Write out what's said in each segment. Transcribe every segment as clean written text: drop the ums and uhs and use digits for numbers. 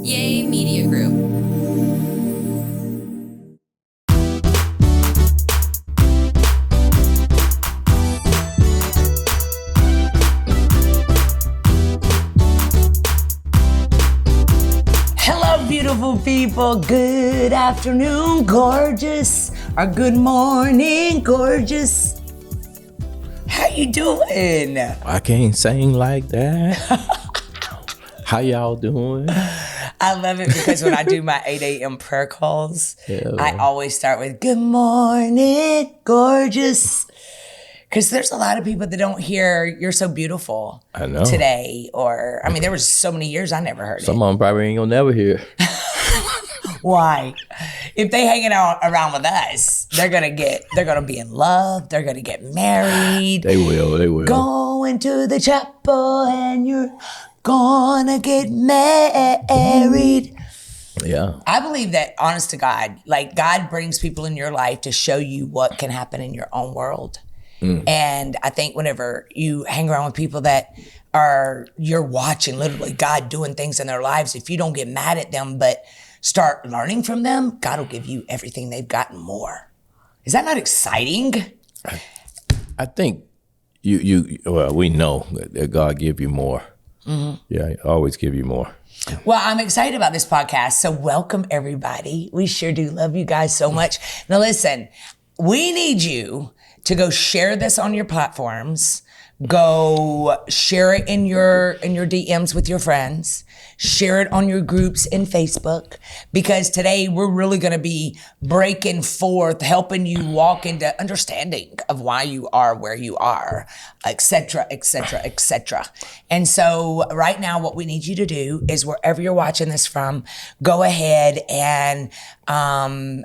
Yay Media Group. Beautiful people, good afternoon, gorgeous, or good morning, gorgeous. How you doing? I can't sing like that. How y'all doing? I love it because when I do my 8 a.m. prayer calls, I always start with good morning, gorgeous. Because there's a lot of people that don't hear "You're so beautiful" I know. Today, or I mean, there was so many years I never heard Some of them probably ain't gonna never hear. Why? If they hanging out around with us, they're gonna be in love. They're gonna get married. They will. Going to the chapel and you're gonna get married. Yeah. I believe that, honest to God, like God brings people in your life to show you what can happen in your own world. And I think whenever you hang around with people that you're watching literally God doing things in their lives, if you don't get mad at them, but start learning from them, God will give you everything they've got and more. Is that not exciting? I think we know that God give you more. Mm-hmm. Yeah, he always give you more. Well, I'm excited about this podcast. So welcome everybody. We sure do love you guys so much. Now listen, we need you to go share this on your platforms. Go share it in your DMs with your friends. Share it on your groups in Facebook, because today we're really going to be breaking forth, helping you walk into understanding of why you are where you are, et cetera, et cetera, et cetera. And so right now what we need you to do is, wherever you're watching this from, go ahead and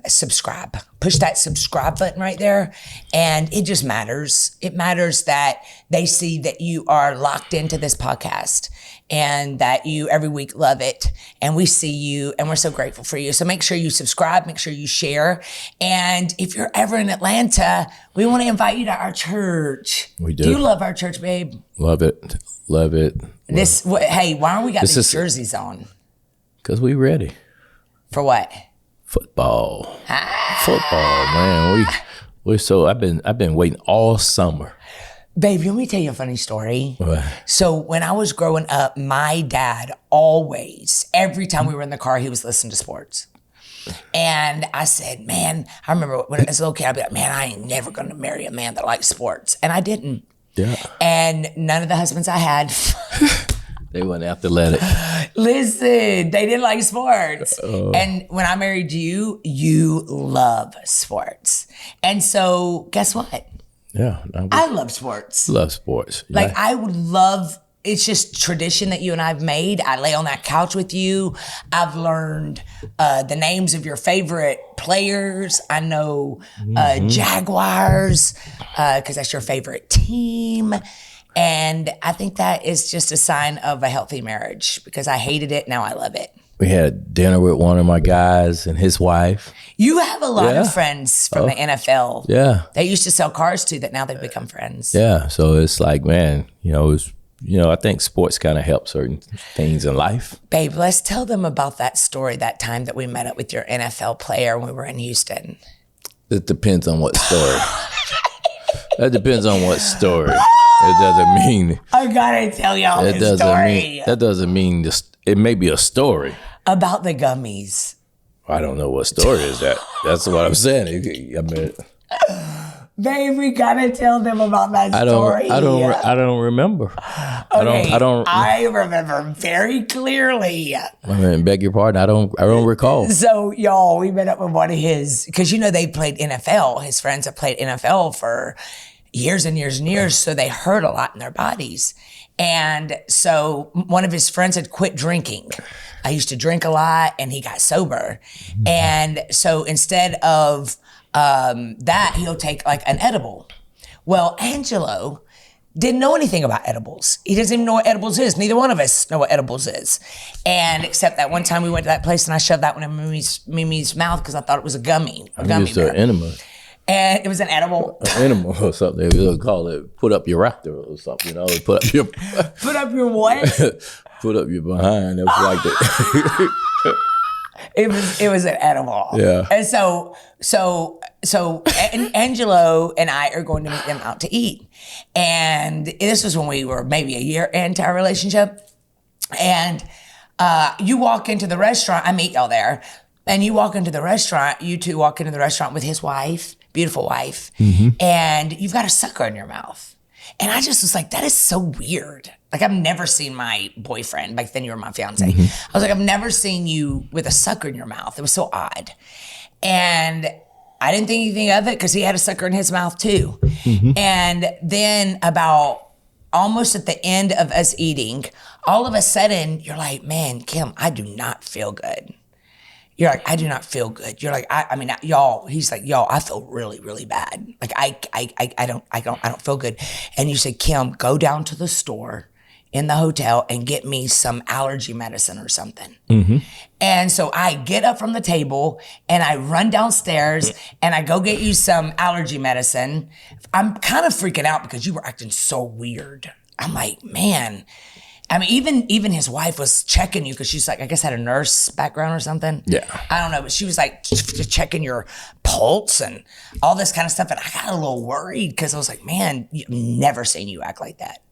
subscribe. Push that subscribe button right there. And it just matters. It matters that they see that you are locked into this podcast and that you every week love it. And we see you and we're so grateful for you. So make sure you subscribe, make sure you share. And if you're ever in Atlanta, we want to invite you to our church. We do. Do you love our church, babe? Love it. Hey, why don't we got these jerseys on? Because we ready. For what? Football. Football, man. I've been waiting all summer. Babe, let me tell you a funny story. What? So when I was growing up, my dad always, every time we were in the car, he was listening to sports. And I said, man, I remember when as a little kid, I'd be like, man, I ain't never going to marry a man that likes sports. And I didn't. Yeah. And none of the husbands I had. They weren't athletic. Listen, they didn't like sports. And when I married you, you love sports. And so guess what? Yeah. I love sports. Love sports. Yeah. Like I would love, it's just tradition that you and I've made. I lay on that couch with you. I've learned the names of your favorite players. I know Jaguars because that's your favorite team. And I think that is just a sign of a healthy marriage, because I hated it. Now I love it. We had dinner with one of my guys and his wife. You have a lot of friends from the NFL. Yeah. They used to sell cars to, that now they've become friends. Yeah. So it's like, man, I think sports kind of help certain things in life. Babe, let's tell them about that story, that time that we met up with your NFL player when we were in Houston. It depends on what story. That depends on what story. It doesn't mean. I gotta tell y'all this story. That doesn't mean it may be a story. About the gummies. I don't know what story is that. That's what I'm saying. I mean, babe, we gotta tell them about that story. I don't remember. Okay, I remember very clearly. I mean, beg your pardon. I don't recall. So y'all, we met up with one of his, because they played NFL. His friends have played NFL for years and years and years, so they hurt a lot in their bodies. And so one of his friends had quit drinking. I used to drink a lot, and he got sober. And so instead of that, he'll take like an edible. Well, Angelo didn't know anything about edibles. He doesn't even know what edibles is. Neither one of us know what edibles is. And except that one time we went to that place and I shoved that one in Mimi's mouth because I thought it was a gummy bear. An enema. And it was an edible. An animal or something. They'll call it put up your raptor or something, Put up your Put up your what? Put up your behind. It was like that. It was an edible. Yeah. And so Angelo and I are going to meet them out to eat. And this was when we were maybe a year into our relationship. And you walk into the restaurant, I meet y'all there, and you walk into the restaurant, you two walk into the restaurant with his wife, beautiful wife, and you've got a sucker in your mouth. And I just was like, that is so weird. Like, I've never seen my boyfriend, back then you were my fiance. I was like, I've never seen you with a sucker in your mouth. It was so odd. And I didn't think anything of it because he had a sucker in his mouth too. And then about almost at the end of us eating, all of a sudden you're like, man, Kim, I do not feel good. You're like, I do not feel good. You're like, I mean, y'all, he's like, y'all, I feel really, really bad. Like, I don't feel good. And you said, Kim, go down to the store in the hotel and get me some allergy medicine or something. And so I get up from the table and I run downstairs and I go get you some allergy medicine. I'm kind of freaking out because you were acting so weird. I'm like, man. I mean, even his wife was checking you because she's like, I guess had a nurse background or something. Yeah. I don't know, but she was like checking your pulse and all this kind of stuff. And I got a little worried because I was like, man, I've never seen you act like that.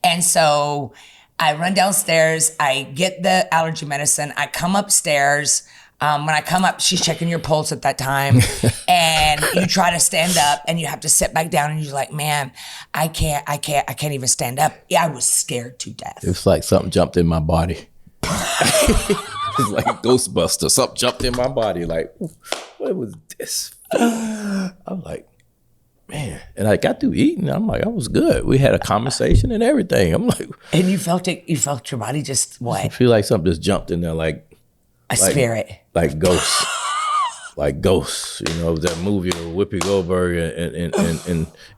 And so I run downstairs, I get the allergy medicine, I come upstairs. When I come up, she's checking your pulse at that time, and you try to stand up, and you have to sit back down, and you're like, "Man, I can't even stand up." Yeah, I was scared to death. It was like something jumped in my body. It's like Ghostbusters. Something jumped in my body. Like, what was this? I was like, man. And I got through eating. I'm like, I was good. We had a conversation and everything. I'm like, and you felt it. You felt your body just what? I feel like something just jumped in there, like a spirit. Like ghosts. Like Ghosts, you know, that movie with Whoopi Goldberg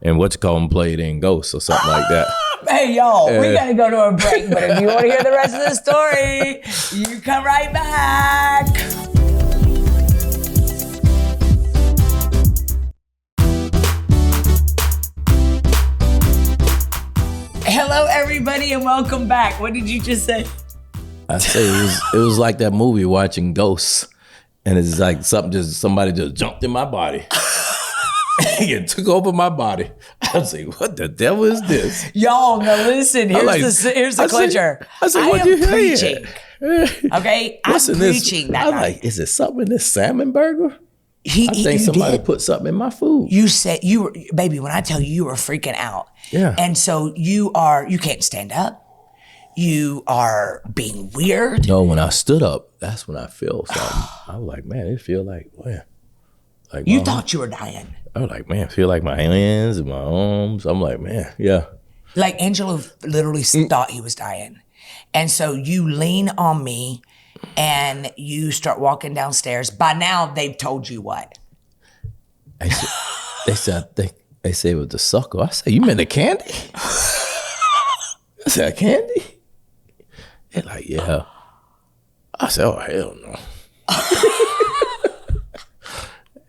and what you call them played in Ghosts or something like that. Hey, y'all, we got to go to a break, but if you want to hear the rest of the story, you come right back. Hello, everybody, and welcome back. What did you just say? I say it was like that movie watching Ghosts. And it's like somebody just jumped in my body. It took over my body. I was like, what the devil is this? Y'all, now listen, here's the clincher. I said, what you preaching. Okay? I'm preaching that I'm night. like, is it something in this salmon burger? I think somebody put something in my food. You said baby, when I tell you were freaking out. Yeah. And so you can't stand up. You are being weird. No, when I stood up, that's when I feel something. I was like, man, it feel like, man. Like you thought you were dying. I was like, man, I feel like my hands and my arms. I'm like, man, yeah. Like Angelo literally thought he was dying. And so you lean on me and you start walking downstairs. By now, they've told you what? They said it was the sucker. I said, you meant the candy? I said, candy? They're like, yeah. I said, oh, hell no.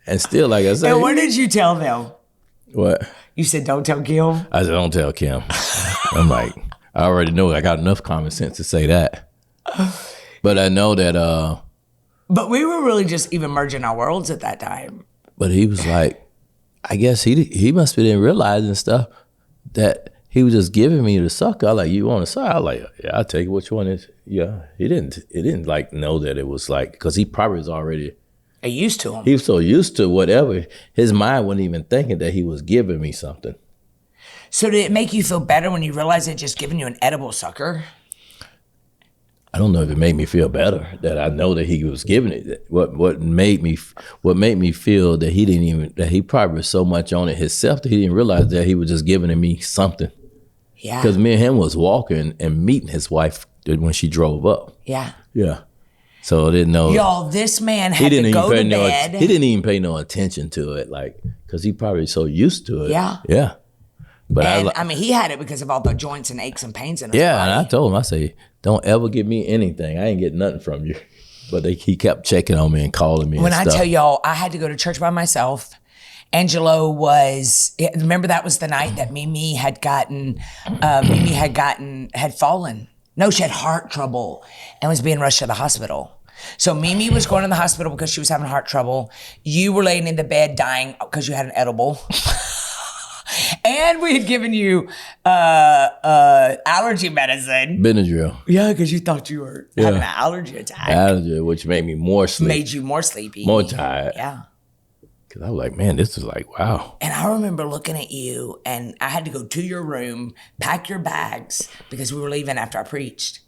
And still, like I said. And what did you tell them? What? You said, don't tell Kim? I said, don't tell Kim. I'm like, I already know I got enough common sense to say that. But I know that. But we were really just even merging our worlds at that time. But he was like, I guess he must be didn't realize and stuff that he was just giving me the sucker. I like, you want a sucker? I like, yeah, I'll take it. Which one is? Yeah, he didn't like know that it was like, because he probably was already used to him. He was so used to whatever. His mind wasn't even thinking that he was giving me something. So did it make you feel better when you realized it just giving you an edible sucker? I don't know if it made me feel better that I know that he was giving it. What made me feel that he probably was so much on it himself that he didn't realize that he was just giving me something. Yeah. Because me and him was walking and meeting his wife when she drove up. Yeah. Yeah. So I didn't know. Y'all, this man had to go to bed. He didn't even pay no attention to it, like, because he probably so used to it. Yeah. Yeah. But I mean, he had it because of all the joints and aches and pains in his body. And I told him, I say, don't ever give me anything. I ain't getting nothing from you. But he kept checking on me and calling me. When I tell y'all, I had to go to church by myself. Angelo remember that was the night that Mimi had fallen. No, she had heart trouble and was being rushed to the hospital. So Mimi was going to the hospital because she was having heart trouble. You were laying in the bed dying because you had an edible. And we had given you allergy medicine. Benadryl. Yeah, because you thought you were having an allergy attack. Allergy, which made me more sleepy. Made you more sleepy. More tired. Yeah. Because I was like, man, this is like, wow. And I remember looking at you, and I had to go to your room, pack your bags, because we were leaving after I preached.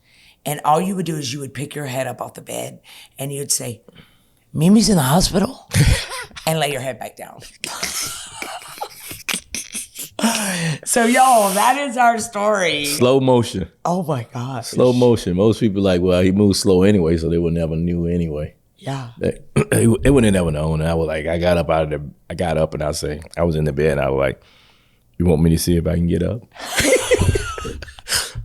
And all you would do is you would pick your head up off the bed, and you would say, Mimi's in the hospital, and lay your head back down. So, y'all, that is our story. Slow motion. Oh, my gosh. Slow motion. Most people like, well, he moves slow anyway, so they would never knew anyway. Yeah. They would have never known. And I was like, I got up and I say, I was in the bed and I was like, you want me to see if I can get up?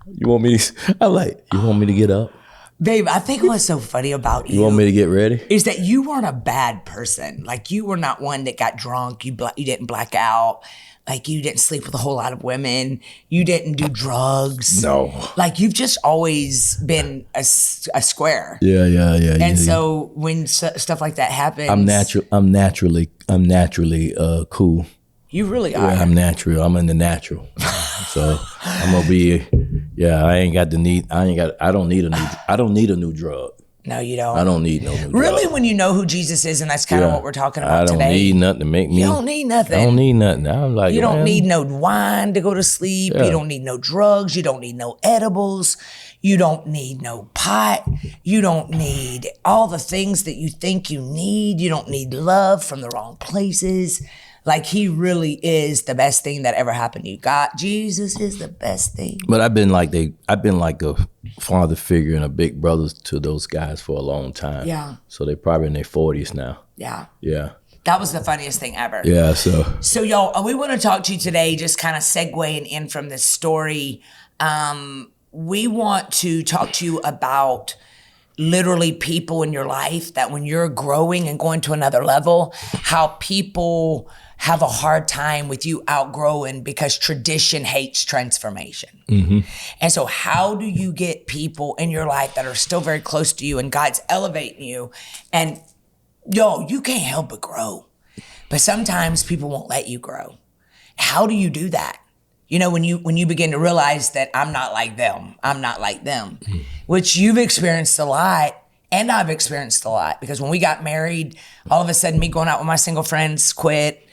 You want me to get up? Babe, I think what's so funny about you. You want me to get ready? Is that you weren't a bad person. Like, you were not one that got drunk. You didn't black out. Like, you didn't sleep with a whole lot of women. You didn't do drugs. No. Like, you've just always been a square. Yeah. And so when stuff like that happens. I'm naturally cool. You really are. Yeah, I'm natural. I'm in the natural. So I'm gonna be. Yeah, I don't need a new drug. No, you don't. I don't need no new drug. Really, when you know who Jesus is, and that's kind of what we're talking about today. I don't need nothing to make me. You don't need nothing. I don't need nothing. I'm like, you don't need no wine to go to sleep. Yeah. You don't need no drugs. You don't need no edibles. You don't need no pot. You don't need all the things that you think you need. You don't need love from the wrong places. Like, he really is the best thing that ever happened to you. God, Jesus is the best thing. But I've been like a father figure and a big brother to those guys for a long time. Yeah. So they're probably in their 40s now. Yeah. Yeah. That was the funniest thing ever. Yeah. So y'all, we want to talk to you today, just kind of segueing in from this story. We want to talk to you about literally people in your life that when you're growing and going to another level, how people have a hard time with you outgrowing because tradition hates transformation. Mm-hmm. And so how do you get people in your life that are still very close to you and God's elevating you, and you can't help but grow, but sometimes people won't let you grow. How do you do that? You know, when you begin to realize that I'm not like them, which you've experienced a lot, and I've experienced a lot, because when we got married, all of a sudden me going out with my single friends quit.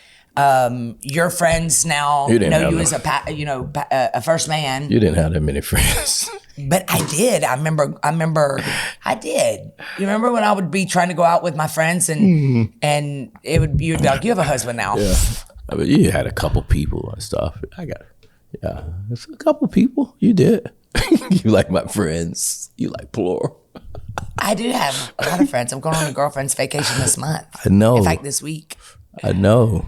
Your friends now know you as a first man. You didn't have that many friends. But I did. I remember I did. You remember when I would be trying to go out with my friends and you'd be like, you have a husband now. Yeah. I mean, you had a couple people and stuff. It's a couple people. You did. You like my friends. You like plural. I do have a lot of friends. I'm going on a girlfriend's vacation this month. I know. In fact, this week. I know.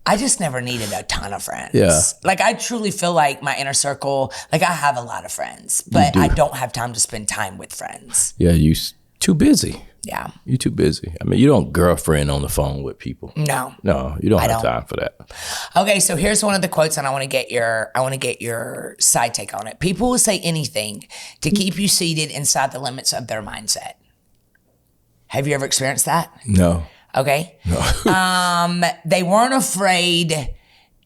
I just never needed a ton of friends. Yeah. Like, I truly feel like my inner circle, like, I have a lot of friends, but I don't have time to spend time with friends. Yeah, you too busy. Yeah. You're too busy. I mean, you don't girlfriend on the phone with people. No. No, you don't have time for that. Okay, so here's one of the quotes, and I want to get your side take on it. People will say anything to keep you seated inside the limits of their mindset. Have you ever experienced that? No. Okay. No. They weren't afraid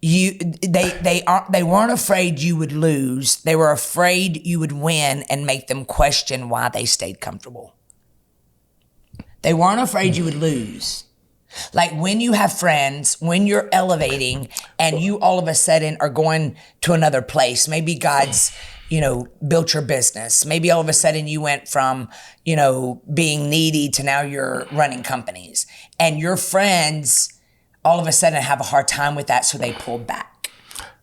they weren't afraid you would lose. They were afraid you would win and make them question why they stayed comfortable. They weren't afraid you would lose. Like, when you have friends, when you're elevating and you all of a sudden are going to another place, maybe God's, built your business. Maybe all of a sudden you went from, being needy to now you're running companies, and your friends all of a sudden have a hard time with that. So they pull back.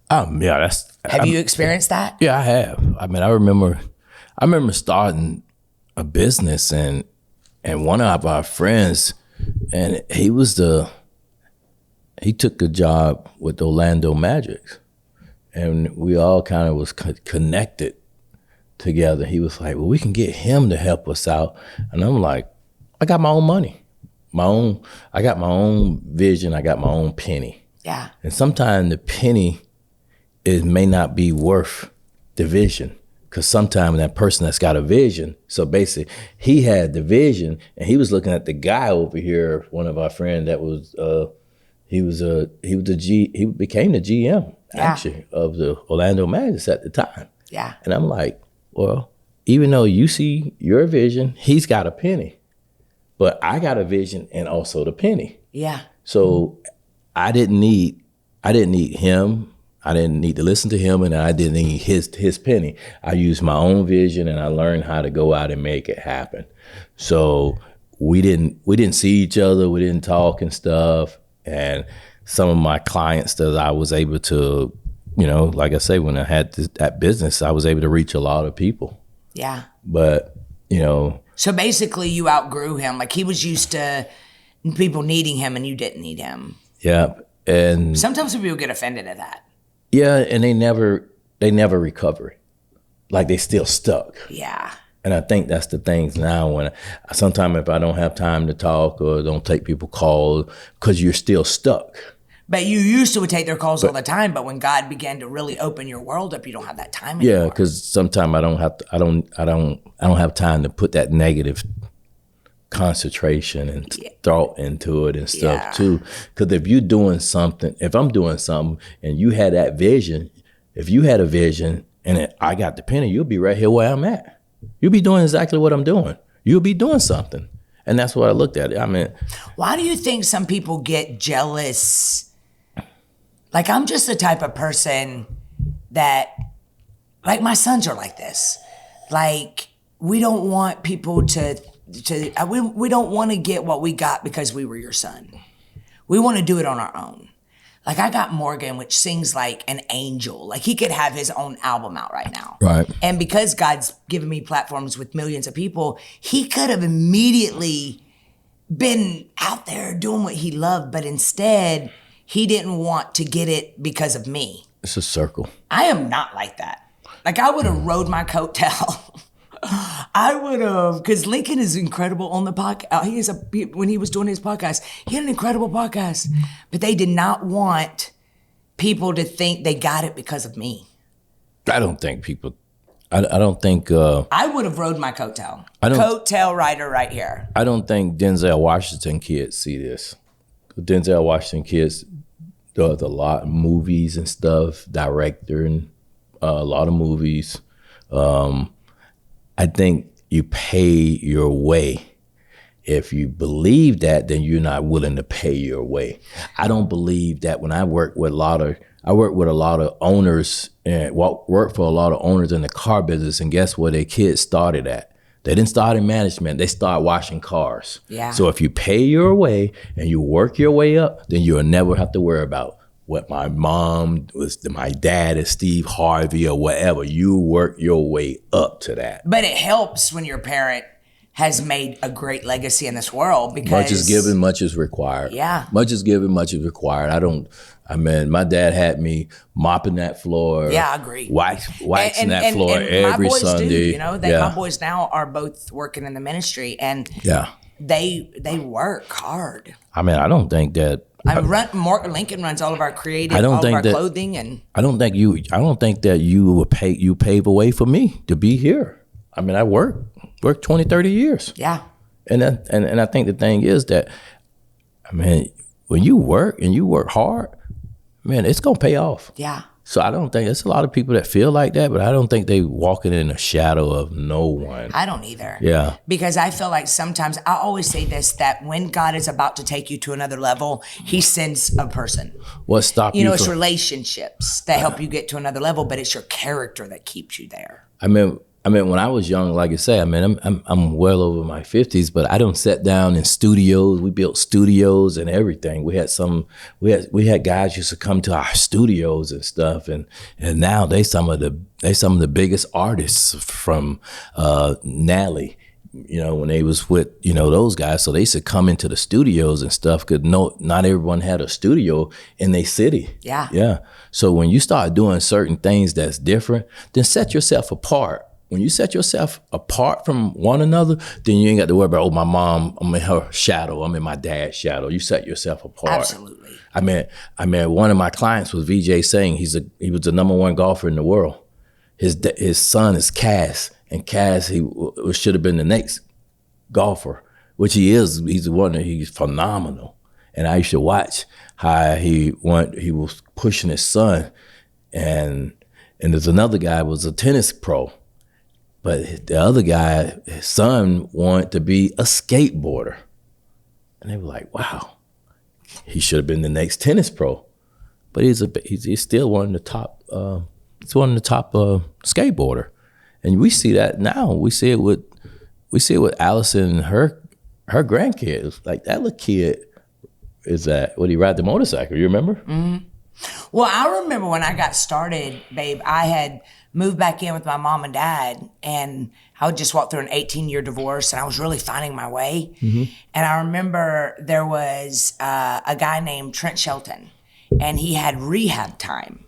Yeah, have you experienced that? Yeah, I have. I mean, I remember starting a business and one of our friends, and he took a job with Orlando Magic, and we all kind of was connected together. He was like, well, we can get him to help us out. And I'm like, I got my own money, I got my own vision. I got my own penny. Yeah. And sometimes the penny may not be worth the vision. Because sometimes that person that's got a vision, so basically he had the vision and he was looking at the guy over here, one of our friends that was, he became the GM actually of the Orlando Magic at the time. Yeah. And I'm like, well, even though you see your vision, he's got a penny, but I got a vision and also the penny. Yeah. So I didn't need him. I didn't need to listen to him, and I didn't need his penny. I used my own vision, and I learned how to go out and make it happen. So we didn't see each other. We didn't talk and stuff. And some of my clients that I was able to, like I say, when I had that business, I was able to reach a lot of people. Yeah. But, So basically you outgrew him. Like he was used to people needing him and you didn't need him. Yeah. And sometimes people get offended at that. Yeah. And they never recover. Like they still stuck. Yeah. And I think that's the things now when sometimes if I don't have time to talk or don't take people calls because you're still stuck. But you used to take their calls all the time. But when God began to really open your world up, you don't have that time anymore. Yeah, because sometimes I don't have time to put that negative concentration and thought into it and stuff too. Because if you're doing something, if I'm doing something and you had that vision, if you had a vision and I got the penny, you'll be right here where I'm at. You'll be doing exactly what I'm doing. You'll be doing something. And that's what I looked at. I mean, why do you think some people get jealous? Like, I'm just the type of person that, like, my sons are like this. Like, we don't want people we don't want to get what we got because we were your son. We want to do it on our own. Like, I got Morgan, which sings like an angel. Like, he could have his own album out right now. Right. And because God's given me platforms with millions of people, he could have immediately been out there doing what he loved, but instead, he didn't want to get it because of me. It's a circle. I am not like that. Like, I would have rode my coattail. I would have, because Lincoln is incredible on the podcast. When he was doing his podcast, he had an incredible podcast. But they did not want people to think they got it because of me. I don't think people, I don't think. I would have rode my coattail. Coattail rider right here. I don't think Denzel Washington kids see this. Denzel Washington kids does a lot of movies and stuff, director and a lot of movies. I think you pay your way. If you believe that, then you're not willing to pay your way. I don't believe that when I work with a lot of owners and work for a lot of owners in the car business, and guess where their kids started at? They didn't start in management. They start washing cars. Yeah. So if you pay your way and you work your way up, then you'll never have to worry about what my dad is Steve Harvey or whatever. You work your way up to that. But it helps when your parent has made a great legacy in this world because much is given, much is required. Yeah. Much is given, much is required. My dad had me mopping that floor. Yeah, I agree. Waxing that floor every my boys Sunday. Do, my boys now are both working in the ministry and they work hard. I mean, I don't think that. Lincoln runs all of our creative, all of our clothing, and I don't think that you pave a way for me to be here. I mean, I worked 20, 30 years. Yeah. And I think the thing is that, I mean, when you work and you work hard, man, it's gonna pay off. Yeah. So I don't think there's a lot of people that feel like that, but I don't think they walking in the shadow of no one. I don't either. Yeah. Because I feel like sometimes, I always say this, that when God is about to take you to another level, he sends a person. What stopped you? It's relationships that help you get to another level, but it's your character that keeps you there. I mean, when I was young, like I say, I mean, I'm well over my 50s, but I don't sit down in studios. We built studios and everything. We had guys used to come to our studios and stuff, and now they some of the biggest artists from Nally. When they was with those guys, so they used to come into the studios and stuff. Cause not everyone had a studio in their city. Yeah, yeah. So when you start doing certain things that's different, then set yourself apart. When you set yourself apart from one another, then you ain't got to worry about, my mom, I'm in her shadow, I'm in my dad's shadow. You set yourself apart. Absolutely. I mean, one of my clients was VJ Singh. He was the #1 golfer in the world. his son is Cass, and Cass should have been the next golfer, which he is. He's he's phenomenal. And I used to watch how he was pushing his son, and there's another guy was a tennis pro, but the other guy, his son, wanted to be a skateboarder, and they were like, "Wow, he should have been the next tennis pro," but he's still one of the top. He's one of the top skateboarder, and we see that now. We see it with Allison and her grandkids. Like that little kid is that he ride the motorcycle? You remember? Mm-hmm. Well, I remember when I got started, babe, I had moved back in with my mom and dad, and I would just walk through an 18-year divorce, and I was really finding my way. Mm-hmm. And I remember there was a guy named Trent Shelton, and he had Rehab Time,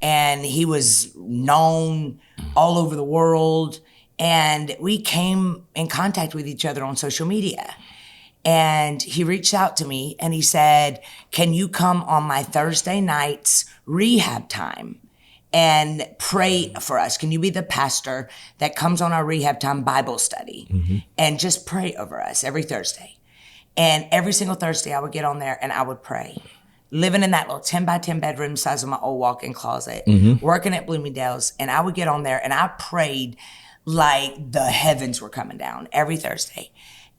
and he was known all over the world, and we came in contact with each other on social media. And he reached out to me and he said, "Can you come on my Thursday nights Rehab Time and pray for us? Can you be the pastor that comes on our Rehab Time Bible study and just pray over us every Thursday?" And every single Thursday I would get on there and I would pray. Living in that little 10 by 10 bedroom size of my old walk-in closet, working at Bloomingdale's, and I would get on there and I prayed like the heavens were coming down every Thursday.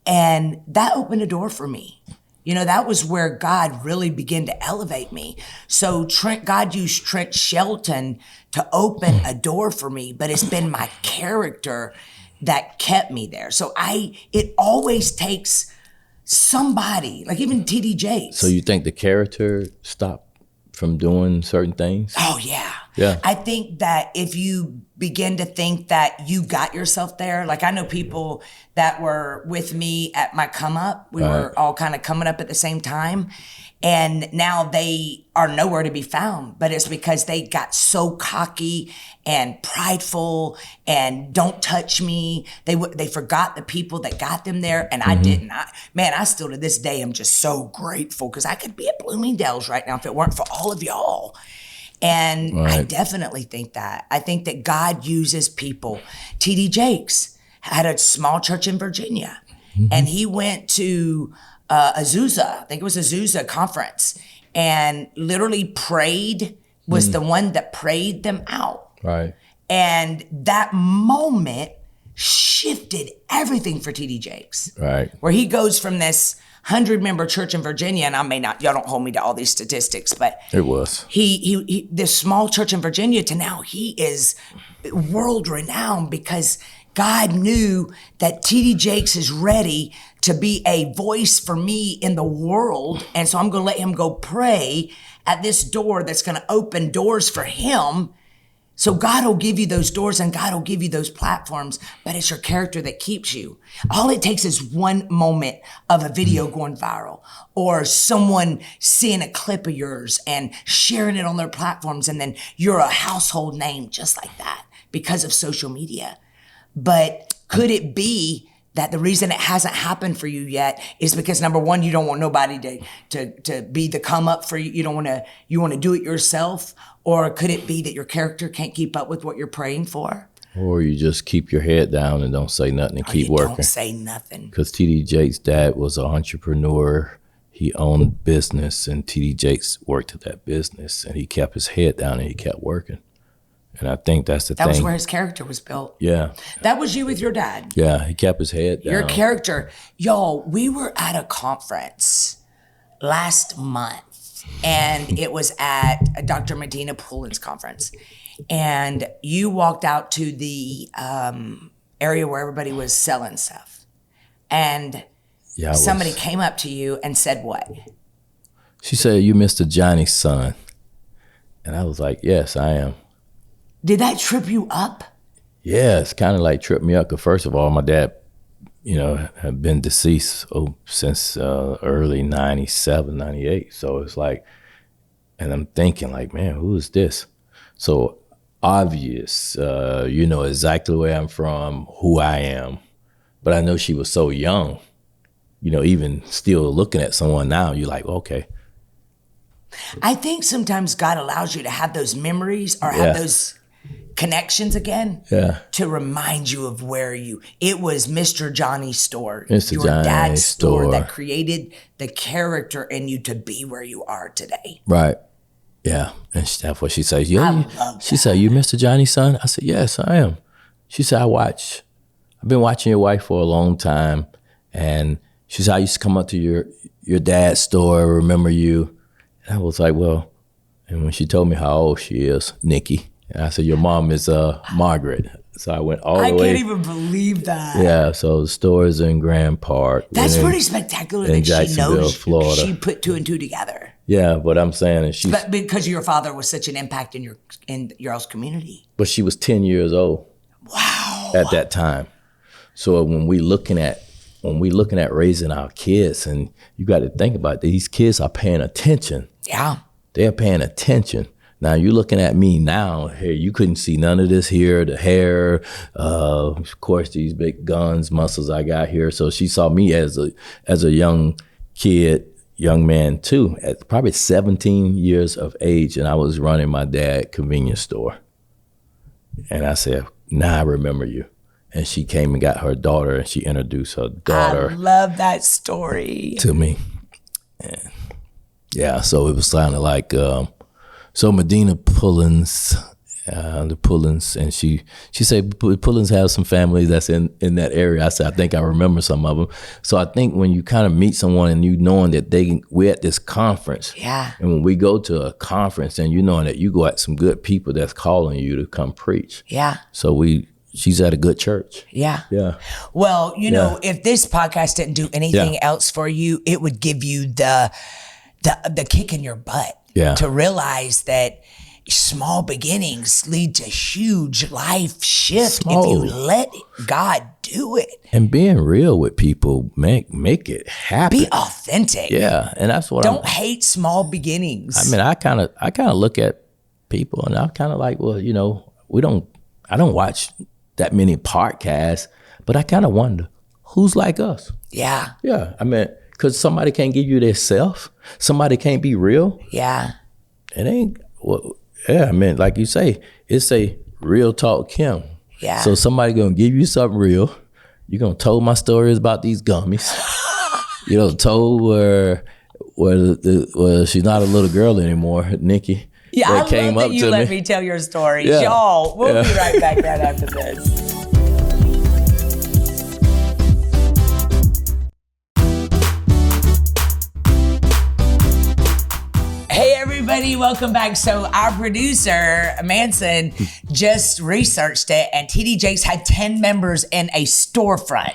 And that opened a door for me. You know, that was where God really began to elevate me. So God used Trent Shelton to open a door for me, but it's been my character that kept me there. So it always takes somebody, like even TD Jakes. So you think the character stopped from doing certain things? Oh, yeah. Yeah. I think that if you begin to think that you got yourself there, like I know people that were with me at my come up, we were all kind of coming up at the same time, and now they are nowhere to be found, but it's because they got so cocky and prideful and don't touch me. They forgot the people that got them there, and I didn't. I still to this day am just so grateful because I could be at Bloomingdale's right now if it weren't for all of y'all. And I definitely think that. I think that God uses people. TD Jakes had a small church in Virginia, and he went to Azusa, I think it was Azusa conference, and literally prayed, was the one that prayed them out. Right. And that moment shifted everything for TD Jakes. Right. Where he goes from this 100-member church in Virginia, and y'all don't hold me to all these statistics, but it was he this small church in Virginia to now he is world renowned because God knew that TD Jakes is ready to be a voice for me in the world, and so I'm going to let him go pray at this door that's going to open doors for him. So God will give you those doors and God will give you those platforms, but it's your character that keeps you. All it takes is one moment of a video going viral or someone seeing a clip of yours and sharing it on their platforms, and then you're a household name just like that because of social media. But could it be that the reason it hasn't happened for you yet is because, number one, you don't want nobody to be the come up for you. You want to do it yourself. Or could it be that your character can't keep up with what you're praying for? Or you just keep your head down and don't say nothing and keep working. Don't say nothing. Because TD Jakes' dad was an entrepreneur. He owned a business, and TD Jakes worked at that business, and he kept his head down and he kept working. And I think that's the thing. That was where his character was built. Yeah. That was you with your dad. Yeah, he kept his head down. Your character. Y'all, we were at a conference last month, and it was at Dr. Medina Pullen's conference. And you walked out to the area where everybody was selling stuff. And somebody came up to you and said what? She said, "You Mr. Johnny's son." And I was like, "Yes, I am." Did that trip you up? Yeah, it's kind of like tripped me up. Because first of all, my dad, had been deceased since early 97, 98. So it's like, and I'm thinking like, man, who is this? So obvious, exactly where I'm from, who I am. But I know she was so young, even still looking at someone now, you're like, okay. I think sometimes God allows you to have those memories or have those connections again. Yeah. To remind you of it was Mr. Johnny's store. Mr. Your Johnny's dad's store that store. created the character in you to be where you are today. Right. Yeah. And that's what she says. I Yeah. love She that. said, "You Mr. Johnny's son?" I said, "Yes, I am." She said, "I've been watching your wife for a long time." And she said, "I used to come up to your dad's store, remember you." And I was like, well, and when she told me how old she is, Nikki, and I said, "Your mom is Margaret." So I went all the way. I can't even believe that. Yeah, so the store is in Grand Park. That's pretty spectacular in that she Jacksonville, knows. Florida. She put two and two together. Yeah, but I'm saying, and But because your father was such an impact in your all's community. but she was 10 years old. Wow. At that time. So when we looking at raising our kids, and you got to think about it, these kids are paying attention. Yeah. They're paying attention. Now you're looking at me now. Here, you couldn't see none of this here, the hair, of course, these big guns, muscles I got here. So she saw me as a young man too, at probably 17 years of age, and I was running my dad's convenience store. And I said, "Now I remember you." And she came and got her daughter, and she introduced her daughter I love that story. to me. And yeah, so it was kind of like, so Medina Pullins, the Pullins, and she said Pullins have some family that's in that area. I said, "I think I remember some of them." So I think when you kind of meet someone and you knowing that we're at this conference, Yeah. and when we go to a conference and you knowing that you go at some good people that's calling you to come preach. Yeah. So she's at a good church. Yeah. Yeah. Well, you know, if this podcast didn't do anything else for you, it would give you the kick in your butt. Yeah. To realize that small beginnings lead to huge life shift if you let God do it. And being real with people, make it happen. Be authentic. Yeah, and that's what Don't hate small beginnings. I mean, I kind of look at people, and I'm kind of like, well, you know, I don't watch that many podcasts, but I kind of wonder who's like us. Yeah. Yeah, I mean, because somebody can't give you their self, somebody can't be real. Yeah. It ain't. Well, yeah, I mean, like you say, it's a real talk, Kim. Yeah. So somebody gonna give you something real. You're gonna tell my stories about these gummies. You know, told where she's not a little girl anymore, Nikki. Yeah, I love that you let me tell your stories. Yeah. Y'all, we'll be right back right after this. Hey everybody, welcome back. So our producer, Manson, just researched it, and TD Jakes had 10 members in a storefront,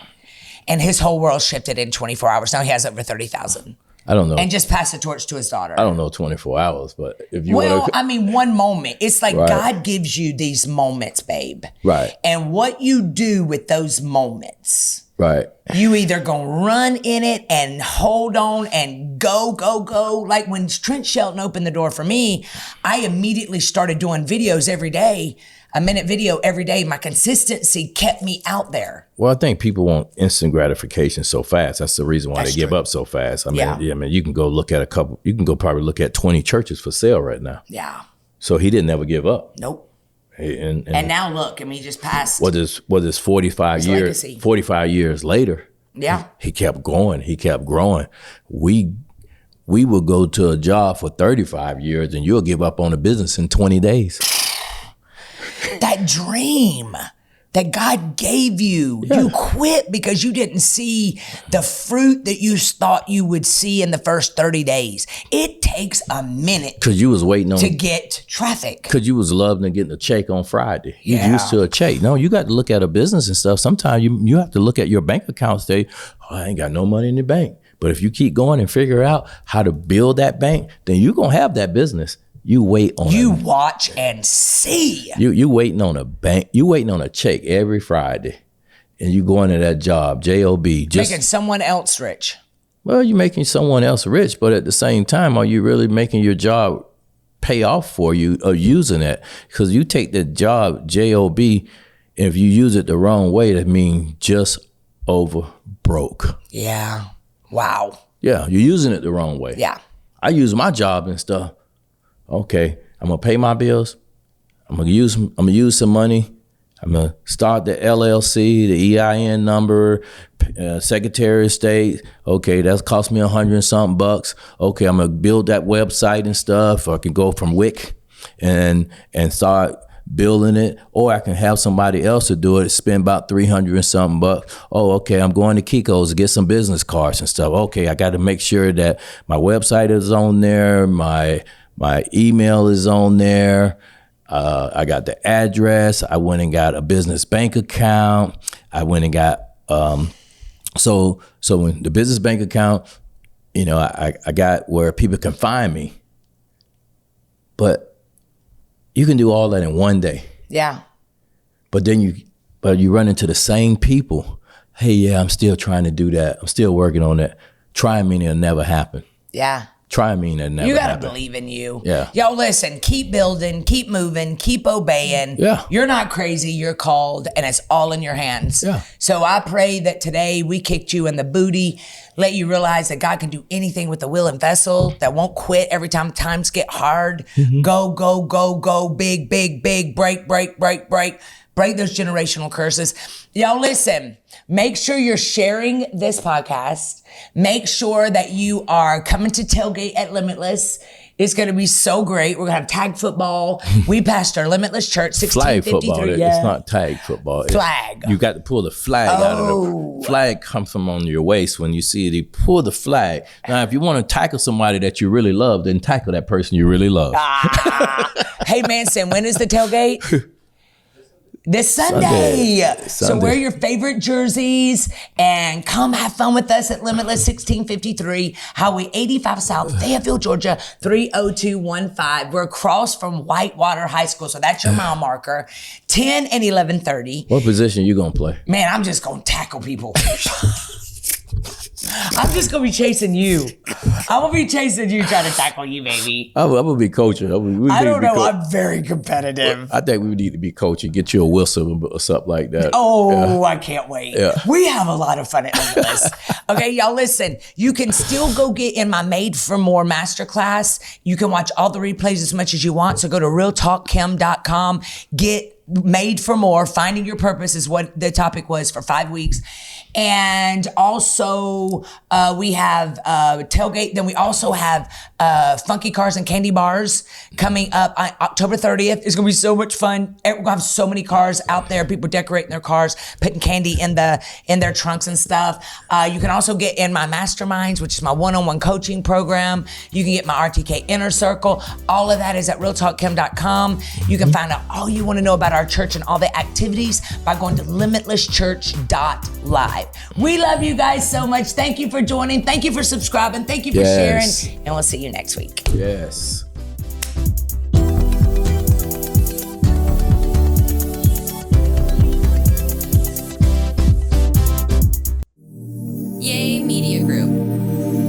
and his whole world shifted in 24 hours. Now he has over 30,000. I don't know. And just passed the torch to his daughter. I don't know 24 hours, but if you Well, want to. I mean, one moment. It's like Right. God gives you these moments, babe. Right. And what you do with those moments, Right. you either gonna run in it and hold on and go. Like when Trent Shelton opened the door for me, I immediately started doing videos every day, a minute video every day. My consistency kept me out there. Well, I think people want instant gratification so fast. That's the reason why That's they give true. up so fast. I mean, Yeah. I mean, you can go look at probably look at 20 churches for sale right now. Yeah. So he didn't ever give up. Nope. And And now look, I mean, he just passed. what is 45 His years? legacy. 45 years later, Yeah. he kept growing. He kept growing. We will go to a job for 35 years, and you'll give up on the business in 20 days. That dream that God gave you, you quit because you didn't see the fruit that you thought you would see in the first 30 days. It takes a minute Because you was waiting on. to get traffic. Because you was loving and getting a check on Friday. You Yeah. used to a check. No, you got to look at a business and stuff. Sometimes you have to look at your bank account and say, oh, I ain't got no money in the bank. But if you keep going and figure out how to build that bank, then you're going to have that business. You wait on You watch and see. You waiting on a bank. You waiting on a check every Friday. And you going to that job, J-O-B. Making someone else rich. Well, you're making someone else rich, but at the same time, are you really making your job pay off for you or using it? Because you take the job, J-O-B, and if you use it the wrong way, that means just over broke. Yeah. Wow. Yeah, you're using it the wrong way. Yeah. I use my job and stuff. Okay, I'm going to pay my bills. I'm gonna use some money. I'm gonna start the LLC, the EIN number, Secretary of State. Okay, that's cost me $100 and something bucks. Okay, I'm gonna build that website and stuff. Or I can go from Wix and start building it, or I can have somebody else to do it, spend about $300 and something bucks. Oh, okay, I'm going to Kiko's to get some business cards and stuff. Okay, I got to make sure that my website is on there, my email is on there. I got the address. I went and got a business bank account. I went and got so when the business bank account, I got where people can find me. But you can do all that in one day. Yeah. But then you run into the same people. Hey, yeah, I'm still trying to do that. I'm still working on that. Try meaning it'll never happen. Yeah. Try meaning it'll never happen. You got to believe in you. Yeah. Yo, listen, keep building, keep moving, keep obeying. Yeah. You're not crazy. You're called, and it's all in your hands. Yeah. So I pray that today we kicked you in the booty, let you realize that God can do anything with a willing vessel that won't quit every time times get hard. Mm-hmm. Go, go, go, go, big, big, big, break, break, break, break. Break those generational curses. Y'all listen, make sure you're sharing this podcast. Make sure that you are coming to tailgate at Limitless. It's going to be so great. We're going to have tag football. We pastor Limitless Church, 1653. Flag football. Yeah. It's not tag football. Flag. You got to pull the flag out of the flag comes from on your waist when you see it. You pull the flag. Now, if you want to tackle somebody that you really love, then tackle that person you really love. Hey, Manson, when is the tailgate? This Sunday. So wear your favorite jerseys and come have fun with us at Limitless 1653 Highway 85 South, Fayetteville, Georgia, 30215. We're across from Whitewater High School. So that's your mile marker. 10 and 11:30. What position you going to play? Man, I'm just going to tackle people. I'm just going to be chasing you. I'm going to be chasing you, trying to tackle you, baby. I'm going to be coaching. I don't know. I'm very competitive. I think we need to be coaching. Get you a whistle or something like that. Oh, yeah. I can't wait. Yeah. We have a lot of fun at Limitless. Okay, y'all listen. You can still go get in my Made for More masterclass. You can watch all the replays as much as you want. So go to realtalkkim.com. Get Made for More. Finding Your Purpose is what the topic was for 5 weeks. And also we have tailgate. Then we also have funky cars and candy bars coming up on October 30th. It's gonna be so much fun. We're gonna have so many cars out there. People decorating their cars, putting candy in their trunks and stuff. You can also get in my masterminds, which is my one-on-one coaching program. You can get my RTK Inner Circle. All of that is at realtalkkim.com. You can find out all you want to know about our church and all the activities by going to limitlesschurch.live. We love you guys so much. Thank you for joining. Thank you for subscribing. Thank you for sharing. And we'll see you next week. Yes. Yay Media Group.